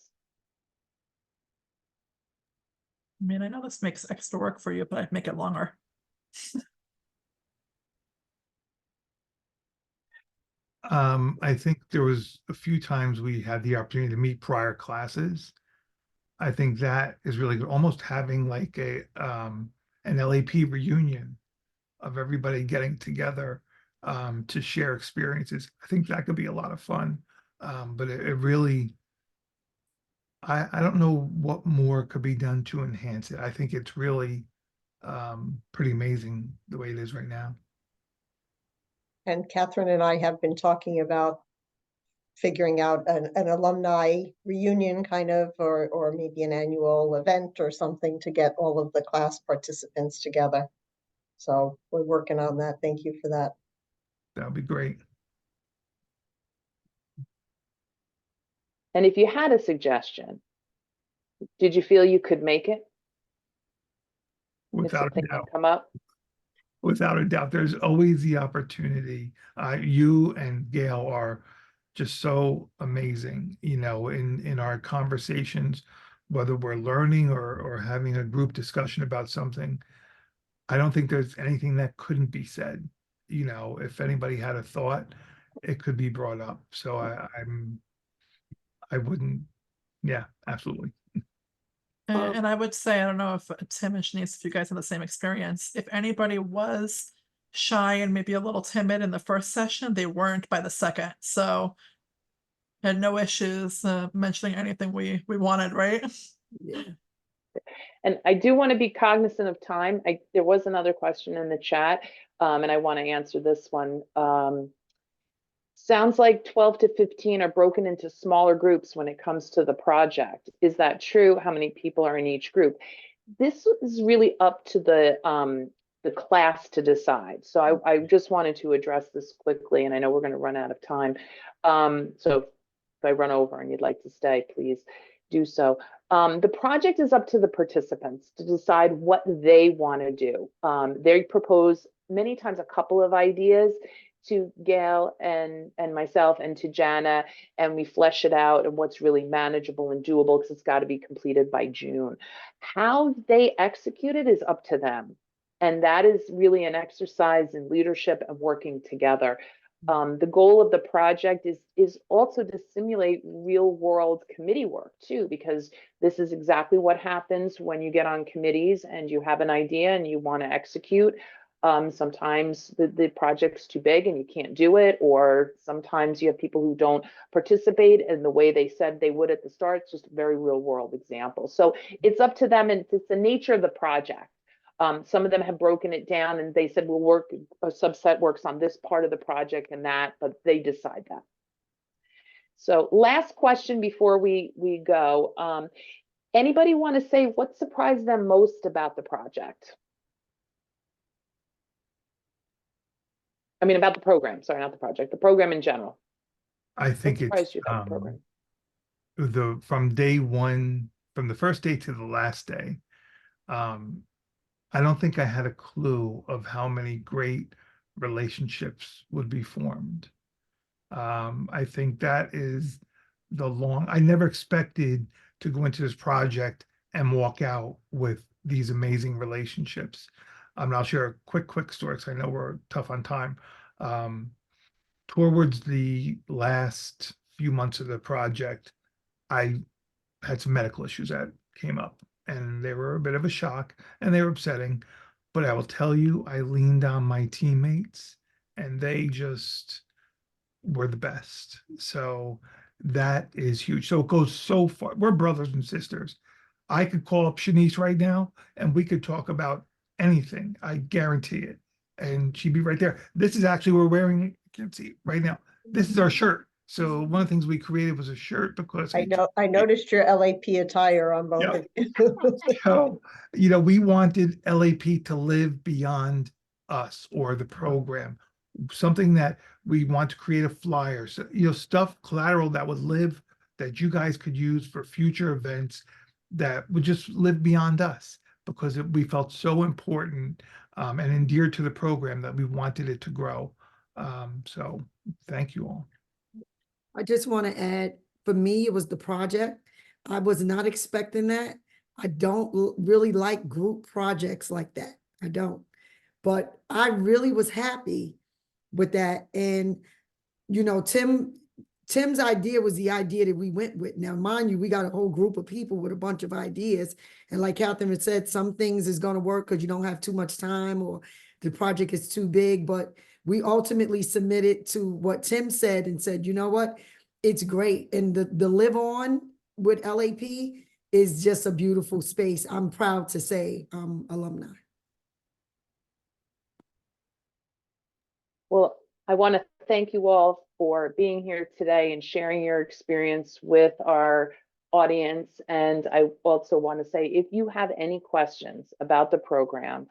I mean, I know this makes extra work for you, but I'd make it longer. I think there was a few times we had the opportunity to meet prior classes. I think that is really good. Almost having like an LAP reunion of everybody getting together to share experiences. I think that could be a lot of fun. But it really, I don't know what more could be done to enhance it. I think it's really pretty amazing the way it is right now. And Catherine and I have been talking about figuring out an alumni reunion kind of, or maybe an annual event or something to get all of the class participants together. So we're working on that. Thank you for that. That would be great. And if you had a suggestion, did you feel you could make it? If Without a something doubt. had come up? Without a doubt, there's always the opportunity. You and Gail are just so amazing, you know, in our conversations, whether we're learning or having a group discussion about something. I don't think there's anything that couldn't be said. You know, if anybody had a thought, it could be brought up. So I wouldn't, yeah, absolutely. And I would say, I don't know if Tim and Shanice, if you guys have the same experience, if anybody was shy and maybe a little timid in the first session, they weren't by the second. So had no issues mentioning anything we wanted, right? Yeah. And I do want to be cognizant of time. There was another question in the chat, and I want to answer this one. Sounds like 12 to 15 are broken into smaller groups when it comes to the project. Is that true? How many people are in each group? This is really up to the class to decide. So I just wanted to address this quickly, and I know we're going to run out of time. So if I run over and you'd like to stay, please do so. The project is up to the participants to decide what they want to do. They propose many times a couple of ideas to Gail and myself and to Jana, and we flesh it out and what's really manageable and doable, because it's got to be completed by June. How they execute it is up to them. And that is really an exercise in leadership and working together. The goal of the project is also to simulate real world committee work too, because this is exactly what happens when you get on committees and you have an idea and you want to execute. Sometimes the project's too big and you can't do it, or sometimes you have people who don't participate in the way they said they would at the start. It's just a very real world example. So it's up to them, and it's the nature of the project. Some of them have broken it down and they said, we'll work, a subset works on this part of the project and that, but they decide that. So last question before we go. Anybody want to say what surprised them most about the project? I mean, about the program, sorry, not the project, the program in general. I think What surprised it's you about the program? from day one, from the first day to the last day. I don't think I had a clue of how many great relationships would be formed. I think that is I never expected to go into this project and walk out with these amazing relationships. I'll share a quick story because I know we're tough on time. Towards the last few months of the project, I had some medical issues that came up, and they were a bit of a shock and they were upsetting. But I will tell you, I leaned on my teammates and they just were the best. So that is huge. So it goes so far. We're brothers and sisters. I could call up Shanice right now and we could talk about anything. I guarantee it. And she'd be right there. This is actually, we're wearing, I can't see it right now. This is our shirt. So one of the things we created was a shirt because I noticed your LAP attire on both Yeah. of you. So, we wanted LAP to live beyond us or the program, something that we want to create a flyer, so, stuff, collateral that would live, that you guys could use for future events that would just live beyond us because we felt so important and endeared to the program that we wanted it to grow. So thank you all. I just want to add, for me, it was the project. I was not expecting that. I don't really like group projects like that. I don't. But I really was happy with that. And, Tim's idea was the idea that we went with. Now, mind you, we got a whole group of people with a bunch of ideas. And like Catherine had said, some things is going to work because you don't have too much time or the project is too big. But we ultimately submitted to what Tim said and said, you know what? It's great. And the live on with LAP is just a beautiful space. I'm proud to say alumni. Well, I want to thank you all for being here today and sharing your experience with our audience. And I also want to say, if you have any questions about the program,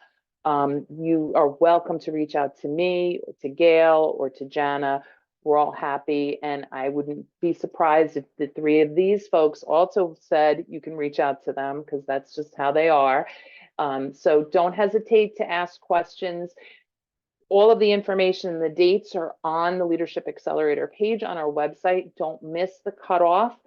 you are welcome to reach out to me, or to Gail, or to Jana. We're all happy, and I wouldn't be surprised if the three of these folks also said you can reach out to them, because that's just how they are. So don't hesitate to ask questions. All of the information and the dates are on the Leadership Accelerator page on our website. Don't miss the cutoff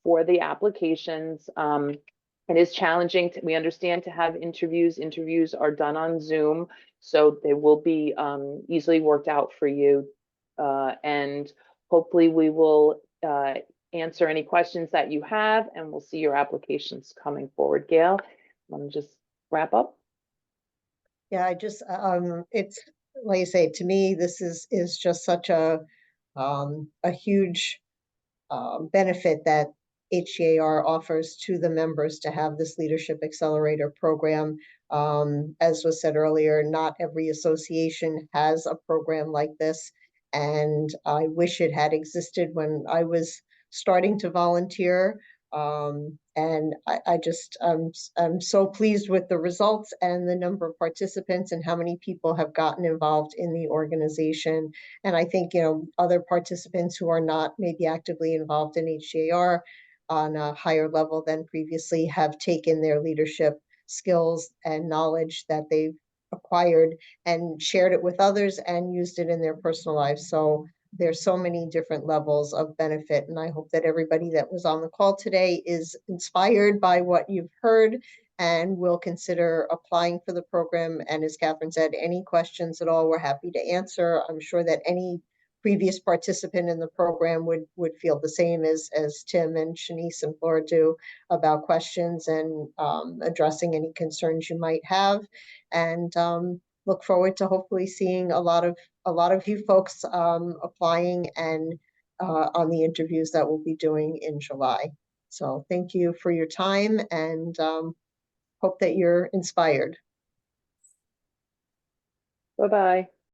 for the applications. It is challenging, we understand, to have interviews. Interviews are done on Zoom, so they will be easily worked out for you. And hopefully we will answer any questions that you have, and we'll see your applications coming forward. Gail, let me just wrap up. Yeah, it's like I say, to me, this is just such a huge benefit that HGAR offers to the members to have this Leadership Accelerator program. As was said earlier, not every association has a program like this, and I wish it had existed when I was starting to volunteer. And I'm so pleased with the results and the number of participants and how many people have gotten involved in the organization. And I think, other participants who are not maybe actively involved in HGAR on a higher level than previously have taken their leadership skills and knowledge that they've acquired and shared it with others and used it in their personal lives. So there's so many different levels of benefit. And I hope that everybody that was on the call today is inspired by what you've heard and will consider applying for the program. And as Catherine said, any questions at all, we're happy to answer. I'm sure that any previous participant in the program would feel the same as Tim and Shanice and Flora do about questions and addressing any concerns you might have. And look forward to hopefully seeing a lot of you folks applying and on the interviews that we'll be doing in July. So thank you for your time, and hope that you're inspired. Bye-bye.